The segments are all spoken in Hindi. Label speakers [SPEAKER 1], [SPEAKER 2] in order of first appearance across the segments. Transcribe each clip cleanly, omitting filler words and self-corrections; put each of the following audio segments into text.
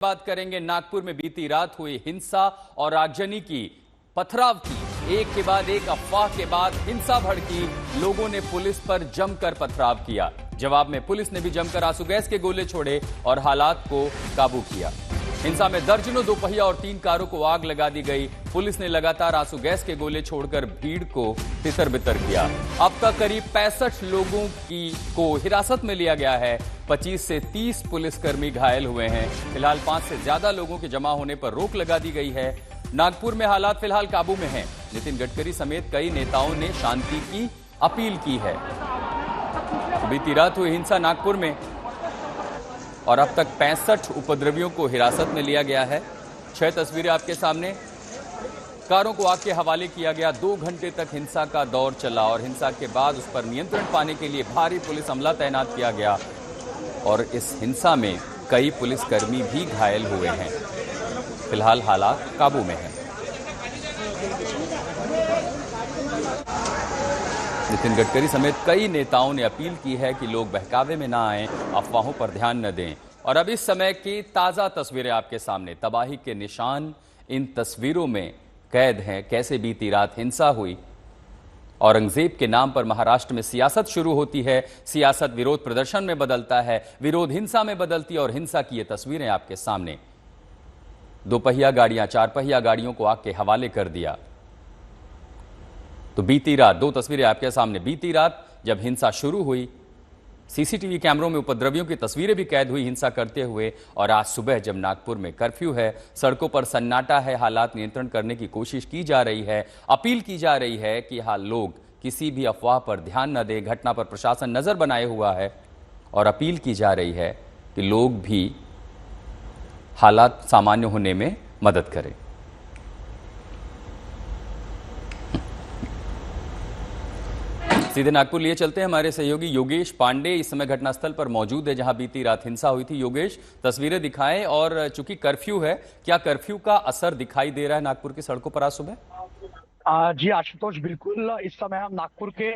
[SPEAKER 1] बात करेंगे नागपुर में बीती रात हुई हिंसा और आगजनी की, पथराव की। एक के बाद एक अफवाह के बाद हिंसा भड़की, लोगों ने पुलिस पर जमकर पथराव किया। जवाब में पुलिस ने भी जमकर आंसू गैस के गोले छोड़े और हालात को काबू किया। हिंसा में दर्जनों दोपहिया और 3 कारों को आग लगा दी गई। पुलिस ने लगातार आंसू गैस के गोले छोड़कर भीड़ को तितर-बितर किया। अब तक करीब 65 लोगों को हिरासत में लिया गया है। 25 से 30 पुलिसकर्मी घायल हुए हैं। फिलहाल 5 से ज्यादा लोगों के जमा होने पर रोक लगा दी गई है। नागपुर में हालात फिलहाल काबू में हैं। नितिन गडकरी समेत कई नेताओं ने शांति की अपील की है। बीती रात हुई हिंसा नागपुर में और अब तक 65 उपद्रवियों को हिरासत में लिया गया है। 6 तस्वीरें आपके सामने। कारों को आग के हवाले किया गया। 2 घंटे तक हिंसा का दौर चला और हिंसा के बाद उस पर नियंत्रण पाने के लिए भारी पुलिस अमला तैनात किया गया और इस हिंसा में कई पुलिसकर्मी भी घायल हुए हैं। फिलहाल हालात काबू में हैं। नितिन गडकरी समेत कई नेताओं ने अपील की है कि लोग बहकावे में ना आएं, अफवाहों पर ध्यान न दें। और अब इस समय की ताजा तस्वीरें आपके सामने। तबाही के निशान इन तस्वीरों में कैद हैं। कैसे बीती रात हिंसा हुई। औरंगजेब के नाम पर महाराष्ट्र में सियासत शुरू होती है। सियासत विरोध प्रदर्शन में बदलता है, विरोध हिंसा में बदलती है और हिंसा की ये तस्वीरें आपके सामने। 2 पहिया गाड़ियां 4 पहिया गाड़ियों को आग के हवाले कर दिया। तो बीती रात 2 तस्वीरें आपके सामने। बीती रात जब हिंसा शुरू हुई, सीसीटीवी कैमरों में उपद्रवियों की तस्वीरें भी कैद हुई हिंसा करते हुए। और आज सुबह जब नागपुर में कर्फ्यू है, सड़कों पर सन्नाटा है, हालात नियंत्रण करने की कोशिश की जा रही है। अपील की जा रही है कि लोग किसी भी अफवाह पर ध्यान न दें। घटना पर प्रशासन नजर बनाए हुआ है और अपील की जा रही है कि लोग भी हालात सामान्य होने में मदद करें। सीधे नागपुर लिए चलते हैं। हमारे सहयोगी योगेश पांडे इस समय घटनास्थल पर मौजूद है जहां बीती रात हिंसा हुई थी। योगेश, तस्वीरें दिखाएं। और चूंकि कर्फ्यू है, क्या कर्फ्यू का असर दिखाई दे रहा है नागपुर की सड़कों पर आज सुबह?
[SPEAKER 2] जी आशुतोष, बिल्कुल। इस समय हम नागपुर के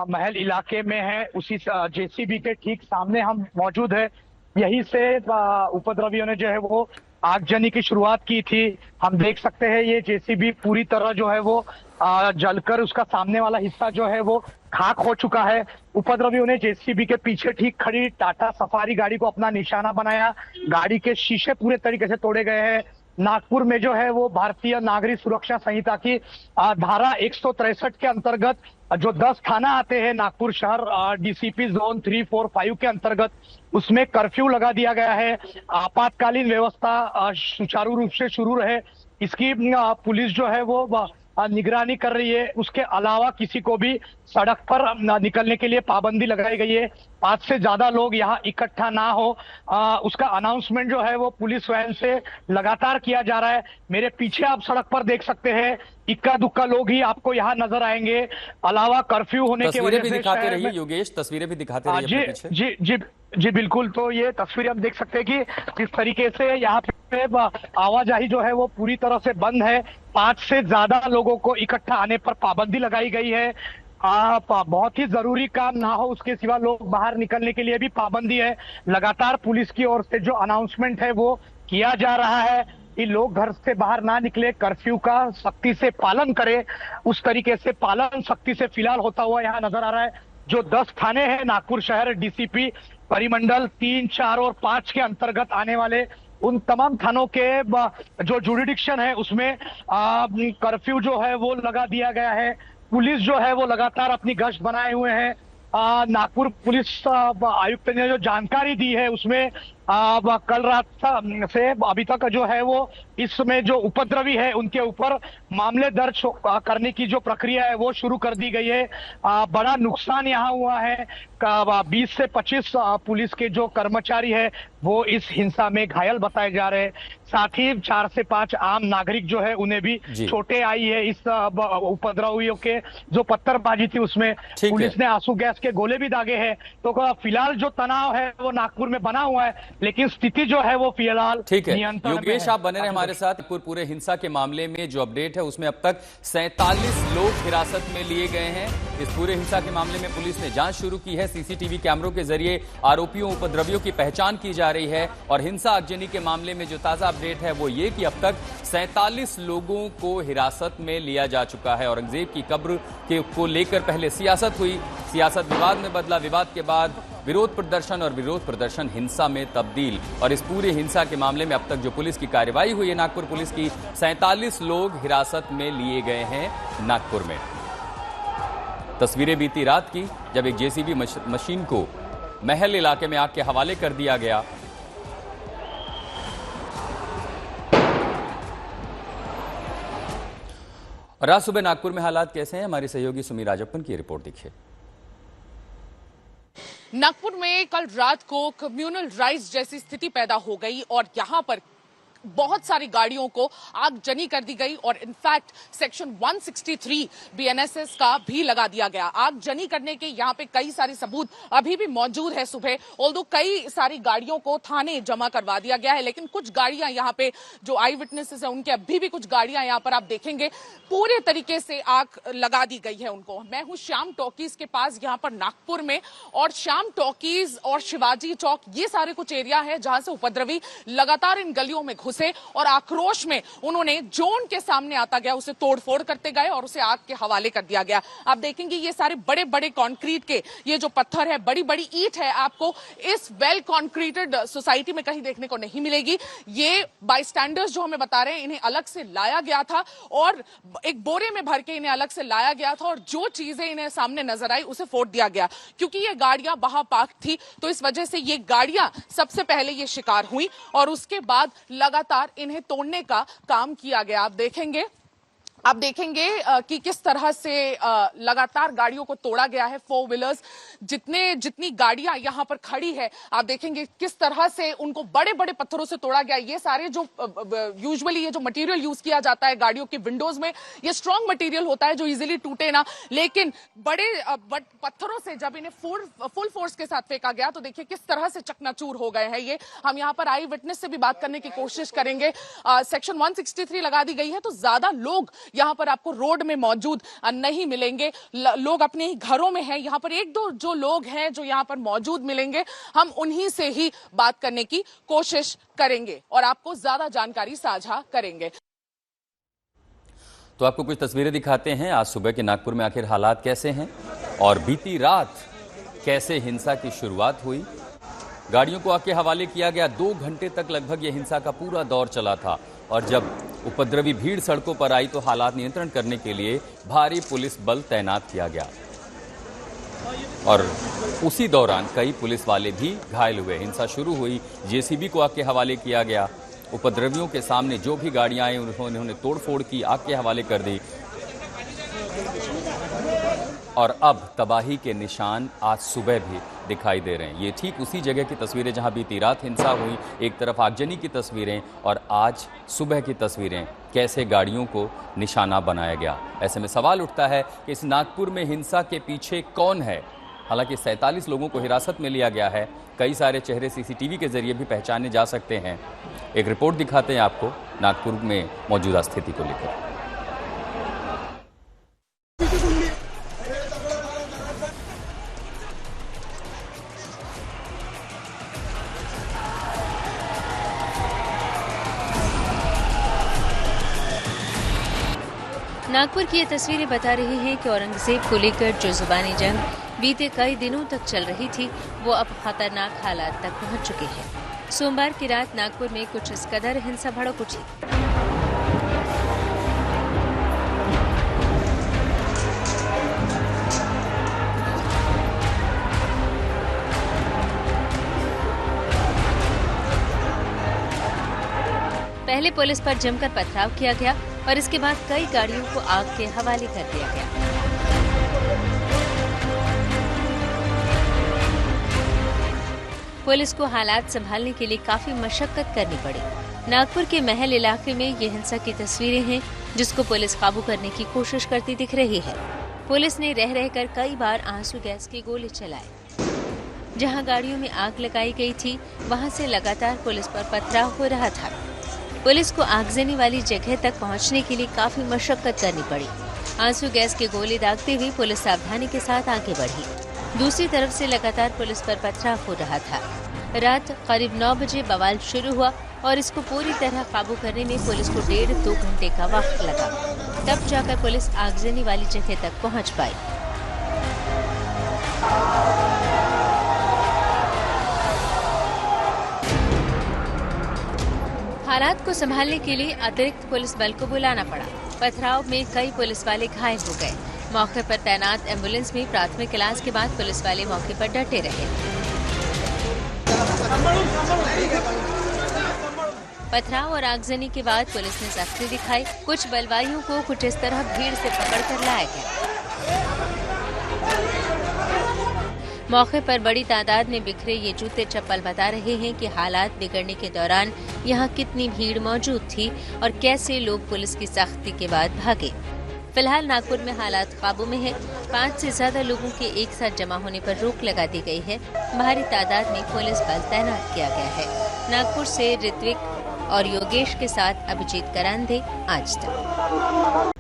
[SPEAKER 2] महल इलाके में हैं। उसी जेसीबी के ठीक सामने हम मौजूद है। यहीं से उपद्रवियों ने जो है वो आगजनी की शुरुआत की थी। हम देख सकते हैं ये जेसीबी पूरी तरह जो है वो जलकर उसका सामने वाला हिस्सा जो है वो खाक हो चुका है। उपद्रवियों ने जेसीबी के पीछे ठीक खड़ी टाटा सफारी गाड़ी को अपना निशाना बनाया। गाड़ी के शीशे पूरे तरीके से तोड़े गए हैं। नागपुर में जो है वो भारतीय नागरिक सुरक्षा संहिता की धारा 163 के अंतर्गत जो 10 थाना आते हैं नागपुर शहर डीसीपी जोन 3, 4, 5 के अंतर्गत, उसमें कर्फ्यू लगा दिया गया है। आपातकालीन व्यवस्था सुचारू रूप से शुरू रहे, इसकी पुलिस जो है वो निगरानी कर रही है। उसके अलावा किसी को भी सड़क पर निकलने के लिए पाबंदी लगाई गई है। 5 से ज्यादा लोग यहाँ इकट्ठा ना हो, उसका अनाउंसमेंट जो है वो पुलिस वैन से लगातार किया जा रहा है। मेरे पीछे आप सड़क पर देख सकते हैं, इक्का दुक्का लोग ही आपको यहाँ नजर आएंगे। अलावा कर्फ्यू होने की वजह से
[SPEAKER 1] दिखाते रहिए योगेश, तस्वीरें भी दिखाते रहिए अपने पीछे।
[SPEAKER 2] जी जी जी बिल्कुल। तो ये तस्वीरें हम देख सकते हैं कि किस तरीके से यहाँ पे आवाजाही जो है वो पूरी तरह से बंद है। 5 से ज्यादा लोगों को इकट्ठा आने पर पाबंदी लगाई गई है। बहुत ही जरूरी काम ना हो उसके सिवा लोग बाहर निकलने के लिए भी पाबंदी है। लगातार पुलिस की ओर से जो अनाउंसमेंट है वो किया जा रहा है कि लोग घर से बाहर ना निकले, कर्फ्यू का सख्ती से पालन करें। उस तरीके से पालन सख्ती से फिलहाल होता हुआ यहाँ नजर आ रहा है। जो 10 थाने हैं नागपुर शहर डीसीपी परिमंडल 3, 4 और 5 के अंतर्गत आने वाले, उन तमाम थानों के जो जुरिडिक्शन है उसमें कर्फ्यू जो है वो लगा दिया गया है। पुलिस जो है वो लगातार अपनी गश्त बनाए हुए हैं। नागपुर पुलिस आयुक्त ने जो जानकारी दी है उसमें कल रात से अभी तक जो है वो इस समय जो उपद्रवी है उनके ऊपर मामले दर्ज करने की जो प्रक्रिया है वो शुरू कर दी गई है। बड़ा नुकसान यहाँ हुआ है। 20 से 25 पुलिस के जो कर्मचारी है वो इस हिंसा में घायल बताए जा रहे हैं। साथ ही 4 से 5 आम नागरिक जो है उन्हें भी
[SPEAKER 1] जी।
[SPEAKER 2] चोटें आई है। इस उपद्रवियों के जो पत्थरबाजी थी उसमें
[SPEAKER 1] ठीक है।
[SPEAKER 2] पुलिस ने आंसू गैस के गोले भी दागे हैं। तो फिलहाल जो तनाव है वो नागपुर में बना हुआ है, लेकिन स्थिति जो है वो फिलहाल
[SPEAKER 1] ठीक है।
[SPEAKER 2] नियंत्रण में
[SPEAKER 1] योगेश,
[SPEAKER 2] है।
[SPEAKER 1] आप बने रहे हमारे साथ। पूरे हिंसा के मामले में जो अपडेट है उसमें अब तक 47 लोग हिरासत में लिए गए हैं। इस पूरे हिंसा के मामले में पुलिस ने जांच शुरू की है। सीसीटीवी कैमरों के जरिए आरोपियों उपद्रवियों की पहचान की जा रही है। और हिंसा आगजनी के मामले में जो ताजा अपडेट है वो ये कि अब तक 47 लोगों को हिरासत में लिया जा चुका है। औरंगजेब की कब्र को लेकर पहले सियासत हुई, सियासत विवाद में बदला, विवाद के बाद विरोध प्रदर्शन और विरोध प्रदर्शन हिंसा में तब्दील। और इस पूरे हिंसा के मामले में अब तक जो पुलिस की कार्रवाई हुई है नागपुर पुलिस की, 47 लोग हिरासत में लिए गए हैं नागपुर में। तस्वीरें बीती रात की, जब एक जेसीबी मशीन को महल इलाके में आग के हवाले कर दिया गया। और आज सुबह नागपुर में हालात कैसे हैं, हमारी सहयोगी सुमी राजप्पन की रिपोर्ट देखिए।
[SPEAKER 3] नागपुर में कल रात को कम्युनल राइज जैसी स्थिति पैदा हो गई और यहां पर बहुत सारी गाड़ियों को आगजनी कर दी गई और इनफैक्ट सेक्शन 163 बीएनएसएस का भी लगा दिया गया। आगजनी करने के यहाँ पे कई सारे सबूत अभी भी मौजूद है सुबह, ऑल्दो कई सारी गाड़ियों को थाने जमा करवा दिया गया है, लेकिन कुछ गाड़ियां यहाँ पे जो आई विटनेसेस है उनके अभी भी कुछ गाड़ियां यहाँ पर आप देखेंगे पूरे तरीके से आग लगा दी गई है उनको। मैं हूँ श्याम टॉकीज के पास यहाँ पर नागपुर में, और श्याम टॉकीज और शिवाजी चौक ये सारे कुछ एरिया है जहां से उपद्रवी लगातार इन गलियों में घुसे और आक्रोश में उन्होंने जो उनके सामने आता गया उसे तोड़फोड़ करते गए और उसे आग के हवाले कर दिया गया। आप देखेंगे ये सारे बड़े बड़े कंक्रीट के ये जो पत्थर है, बड़ी बड़ी ईंट है, आपको इस वेल कंक्रीटेड सोसाइटी में कहीं देखने को नहीं मिलेगी। ये बाईस्टैंडर्स जो हमें बता रहे हैं इन्हें अलग से लाया गया था और एक बोरे में भर के इन्हें अलग से लाया गया था और जो चीजें इन्हें सामने नजर आई उसे फोड़ दिया गया। क्योंकि ये गाड़ियां वहां पार्क थी तो इस वजह से ये गाड़ियां सबसे पहले ये शिकार हुई और उसके बाद लगातार इन्हें तोड़ने का काम किया गया। आप देखेंगे कि किस तरह से लगातार गाड़ियों को तोड़ा गया है। 4 व्हीलर्स जितनी गाड़ियां यहां पर खड़ी है, आप देखेंगे किस तरह से उनको बड़े बड़े पत्थरों से तोड़ा गया। ये सारे जो यूजुअली ये जो मटेरियल यूज किया जाता है गाड़ियों के विंडोज में, ये स्ट्रॉन्ग मटेरियल होता है जो इजीली टूटे ना, लेकिन बड़े पत्थरों से जब इन्हें फुल फोर्स के साथ फेंका गया तो देखिए किस तरह से चकनाचूर हो गए हैं ये। हम यहाँ पर आई विटनेस से भी बात करने की कोशिश करेंगे। सेक्शन 163 लगा दी गई है तो ज्यादा लोग यहां पर आपको रोड में मौजूद नहीं मिलेंगे, लोग अपने ही घरों में हैं। यहां पर एक दो जो लोग हैं जो यहां पर मौजूद मिलेंगे, हम उन्हीं से ही बात करने की कोशिश करेंगे और आपको ज्यादा जानकारी साझा करेंगे।
[SPEAKER 1] तो आपको कुछ तस्वीरें दिखाते हैं आज सुबह के नागपुर में आखिर हालात कैसे हैं और बीती रात कैसे हिंसा की शुरुआत हुई। गाड़ियों को आग के हवाले किया गया। 2 घंटे तक लगभग यह हिंसा का पूरा दौर चला था और जब उपद्रवी भीड़ सड़कों पर आई तो हालात नियंत्रण करने के लिए भारी पुलिस बल तैनात किया गया और उसी दौरान कई पुलिस वाले भी घायल हुए। हिंसा शुरू हुई, जेसीबी को आग के हवाले किया गया। उपद्रवियों के सामने जो भी गाड़ियां आई उन्होंने तोड़फोड़ की, आग के हवाले कर दी और अब तबाही के निशान आज सुबह भी दिखाई दे रहे हैं। ये ठीक उसी जगह की तस्वीरें जहां बीती रात हिंसा हुई, एक तरफ आगजनी की तस्वीरें और आज सुबह की तस्वीरें, कैसे गाड़ियों को निशाना बनाया गया। ऐसे में सवाल उठता है कि इस नागपुर में हिंसा के पीछे कौन है। हालांकि 47 लोगों को हिरासत में लिया गया है। कई सारे चेहरे सीसीटीवी के जरिए भी पहचाने जा सकते हैं। एक रिपोर्ट दिखाते हैं आपको नागपुर में मौजूदा स्थिति को लेकर।
[SPEAKER 4] नागपुर की ये तस्वीरें बता रही हैं कि औरंगजेब को लेकर जो जुबानी जंग बीते कई दिनों तक चल रही थी वो अब खतरनाक हालात तक पहुंच चुकी है। सोमवार की रात नागपुर में कुछ इस कदर हिंसा भड़क उठी। पहले पुलिस पर जमकर पथराव किया गया और इसके बाद कई गाड़ियों को आग के हवाले कर दिया गया। पुलिस को हालात संभालने के लिए काफी मशक्कत करनी पड़ी। नागपुर के महल इलाके में ये हिंसा की तस्वीरें हैं, जिसको पुलिस काबू करने की कोशिश करती दिख रही है। पुलिस ने रह रहकर कई बार आंसू गैस के गोले चलाए। जहां गाड़ियों में आग लगाई गई थी, वहां से लगातार पुलिस पर पथराव हो रहा था। पुलिस को आगजनी वाली जगह तक पहुंचने के लिए काफी मशक्कत करनी पड़ी। आंसू गैस के गोले दागते हुए पुलिस सावधानी के साथ आगे बढ़ी। दूसरी तरफ से लगातार पुलिस पर पथराव हो रहा था। रात करीब 9 बजे बवाल शुरू हुआ और इसको पूरी तरह काबू करने में पुलिस को 1.5-2 घंटे का वक्त लगा। तब जाकर पुलिस आगजनी वाली जगह तक पहुंच पाई। हालात को संभालने के लिए अतिरिक्त पुलिस बल को बुलाना पड़ा। पथराव में कई पुलिस वाले घायल हो गए। मौके पर तैनात एम्बुलेंस में प्राथमिक इलाज के बाद पुलिस वाले मौके पर डटे रहे। पथराव और आगजनी के बाद पुलिस ने सख्ती दिखाई। कुछ बलवाइयों को कुछ इस तरह भीड़ से पकड़कर लाया गया। मौके पर बड़ी तादाद में बिखरे ये जूते चप्पल बता रहे हैं कि हालात बिगड़ने के दौरान यहाँ कितनी भीड़ मौजूद थी और कैसे लोग पुलिस की सख्ती के बाद भागे। फिलहाल नागपुर में हालात काबू में है। 5 से ज्यादा लोगों के एक साथ जमा होने पर रोक लगा दी गई है। भारी तादाद में पुलिस बल तैनात किया गया है। नागपुर से ऋत्विक और योगेश के साथ अभिजीत करांधे, आज तक।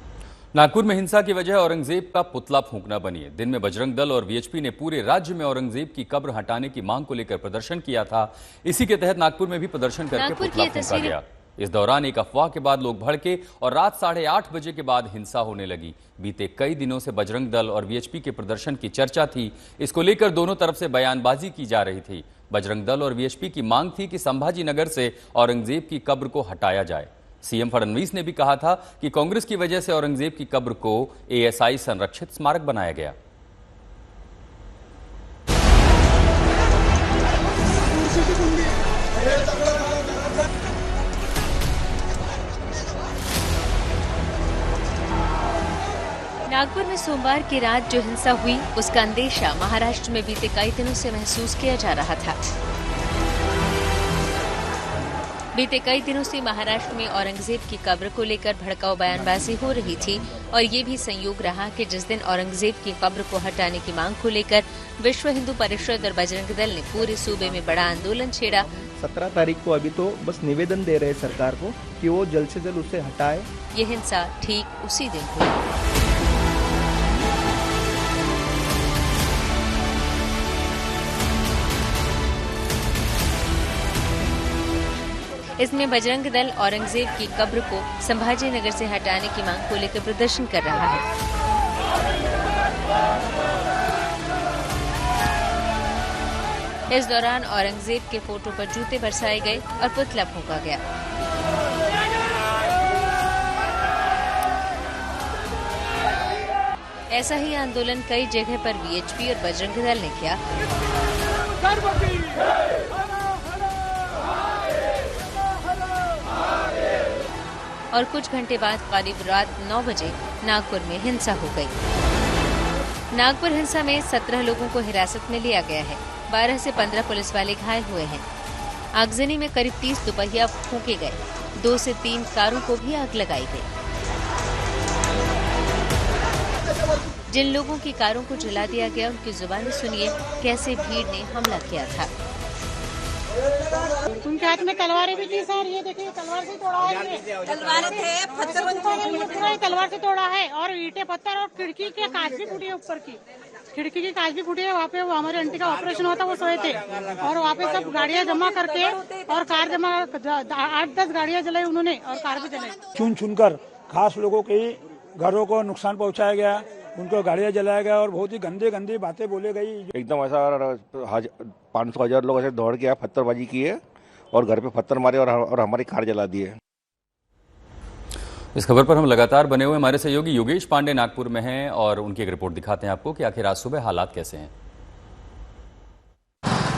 [SPEAKER 1] नागपुर में हिंसा की वजह औरंगजेब का पुतला फूंकना बनी है। दिन में बजरंग दल और वीएचपी ने पूरे राज्य में औरंगजेब की कब्र हटाने की मांग को लेकर प्रदर्शन किया था। इसी के तहत नागपुर में भी प्रदर्शन करके पुतला फूंका गया। इस दौरान एक अफवाह के बाद लोग भड़के और रात 8:30 बजे के बाद हिंसा होने लगी। बीते कई दिनों से बजरंग दल और वीएचपी के प्रदर्शन की चर्चा थी। इसको लेकर दोनों तरफ से बयानबाजी की जा रही थी। बजरंग दल और वीएचपी की मांग थी कि संभाजी नगर से औरंगजेब की कब्र को हटाया जाए। सीएम फडणवीस ने भी कहा था कि कांग्रेस की वजह से औरंगजेब की कब्र को एएसआई संरक्षित स्मारक बनाया गया।
[SPEAKER 4] नागपुर में सोमवार की रात जो हिंसा हुई, उसका अंदेशा महाराष्ट्र में बीते कई दिनों से महसूस किया जा रहा था। बीते कई दिनों से महाराष्ट्र में औरंगजेब की कब्र को लेकर भड़काऊ बयानबाजी हो रही थी और ये भी संयोग रहा कि जिस दिन औरंगजेब की कब्र को हटाने की मांग को लेकर विश्व हिंदू परिषद और बजरंग दल ने पूरे सूबे में बड़ा आंदोलन छेड़ा।
[SPEAKER 5] 17 तारीख को अभी तो बस निवेदन दे रहे सरकार को कि वो जल्द से जल्द उसे हटाए।
[SPEAKER 4] ये हिंसा ठीक उसी दिन हुई। इसमें बजरंग दल औरंगजेब की कब्र को संभाजी नगर से हटाने की मांग को लेकर प्रदर्शन कर रहा है। इस दौरान औरंगजेब के फोटो पर जूते बरसाए गए और पुतला फूंका गया। ऐसा ही आंदोलन कई जगह पर वीएचपी और बजरंग दल ने किया। और कुछ घंटे बाद करीब रात 9 बजे नागपुर में हिंसा हो गई। नागपुर हिंसा में 17 लोगों को हिरासत में लिया गया है। 12 से 15 पुलिस वाले घायल हुए हैं। आगजनी में करीब 30 दुपहिया फूंके गए। 2 से 3 कारों को भी आग लगाई गई। जिन लोगों की कारों को जला दिया गया, उनकी जुबानी सुनिए कैसे भीड़ ने हमला किया था।
[SPEAKER 6] उनके हाथ में तलवारें भी थी सर, ये देखिए तलवार से तोड़ा है। तलवार थे, तलवार से तोड़ा है और ईंटें पत्थर और खिड़की के कांच भी फूटी है। ऊपर की खिड़की की कांच भी फूटी है। वहाँ पे वो हमारे आंटी का ऑपरेशन हुआ था, वो सोए थे और वहाँ पे सब गाड़ियाँ जमा करके और कार जमा 8-10 गाड़ियाँ जलाई उन्होंने और कार भी जलाई।
[SPEAKER 7] चुन चुनकर खास लोगों के घरों को नुकसान पहुँचाया गया, उनको गाड़ियाँ जलाया गया और बहुत ही गंदी गंदी बातें बोले गई।
[SPEAKER 8] एकदम ऐसा 500,000 लोग ऐसे दौड़ के आए, पत्थरबाजी की है और घर पे पत्थर मारे और हमारी कार जला दी है।
[SPEAKER 1] इस खबर पर हम लगातार बने हुए हमारे सहयोगी योगेश पांडे नागपुर में हैं और उनकी एक रिपोर्ट दिखाते हैं आपको कि आखिर आज सुबह हालात कैसे हैं।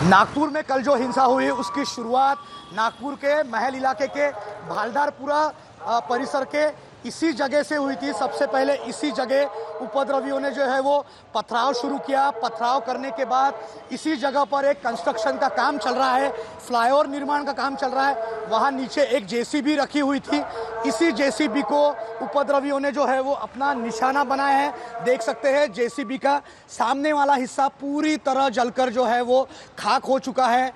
[SPEAKER 9] नागपुर में कल जो हिंसा हुई उसकी शुरुआत नागपुर के महल इलाके के भालदारपुरा परिसर के इसी जगह से हुई थी। सबसे पहले इसी जगह उपद्रवियों ने जो है वो पथराव शुरू किया। पथराव करने के बाद इसी जगह पर एक कंस्ट्रक्शन का काम चल रहा है, फ्लाईओवर निर्माण का काम चल रहा है। वहाँ नीचे एक जेसीबी रखी हुई थी। इसी जेसीबी को उपद्रवियों ने जो है वो अपना निशाना बनाया है। देख सकते हैं जेसीबी का सामने वाला हिस्सा पूरी तरह जलकर जो है वो खाक हो चुका है।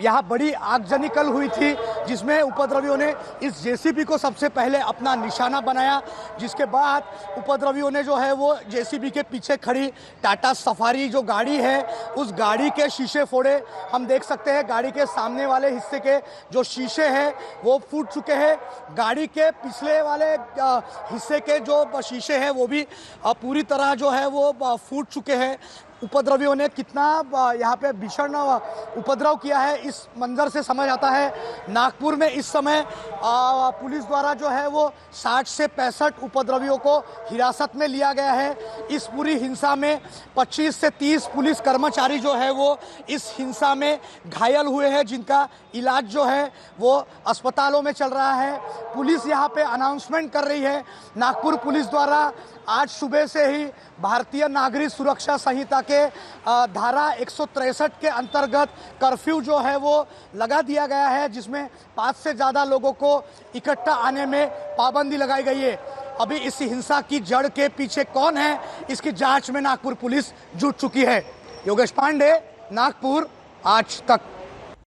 [SPEAKER 9] यहाँ बड़ी आगजनी कल हुई थी जिसमें उपद्रवियों ने इस जेसीबी को सबसे पहले अपना निशाना बनाया, जिसके बाद उपद्रवियों ने जो है वो जेसीबी के पीछे खड़ी टाटा सफारी जो गाड़ी है उस गाड़ी के शीशे फोड़े। हम देख सकते हैं गाड़ी के सामने वाले हिस्से के जो शीशे हैं वो फूट चुके हैं। गाड़ी के पिछले वाले हिस्से के जो शीशे हैं वो भी पूरी तरह जो है वो फूट चुके हैं। उपद्रवियों ने कितना यहाँ पे भीषण उपद्रव किया है इस मंजर से समझ आता है। नागपुर में इस समय पुलिस द्वारा जो है वो 60 से 65 उपद्रवियों को हिरासत में लिया गया है। इस पूरी हिंसा में 25 से 30 पुलिस कर्मचारी जो है वो इस हिंसा में घायल हुए हैं, जिनका इलाज जो है वो अस्पतालों में चल रहा है। पुलिस यहाँ पे अनाउंसमेंट कर रही है। नागपुर पुलिस द्वारा आज सुबह से ही भारतीय नागरिक सुरक्षा संहिता के धारा 163 के अंतर्गत कर्फ्यू जो है वो लगा दिया गया है, जिसमें 5 से ज़्यादा लोगों को इकट्ठा आने में पाबंदी लगाई गई है। अभी इस हिंसा की जड़ के पीछे कौन है, इसकी जांच में नागपुर पुलिस जुट चुकी है। योगेश पांडे, नागपुर, आज तक।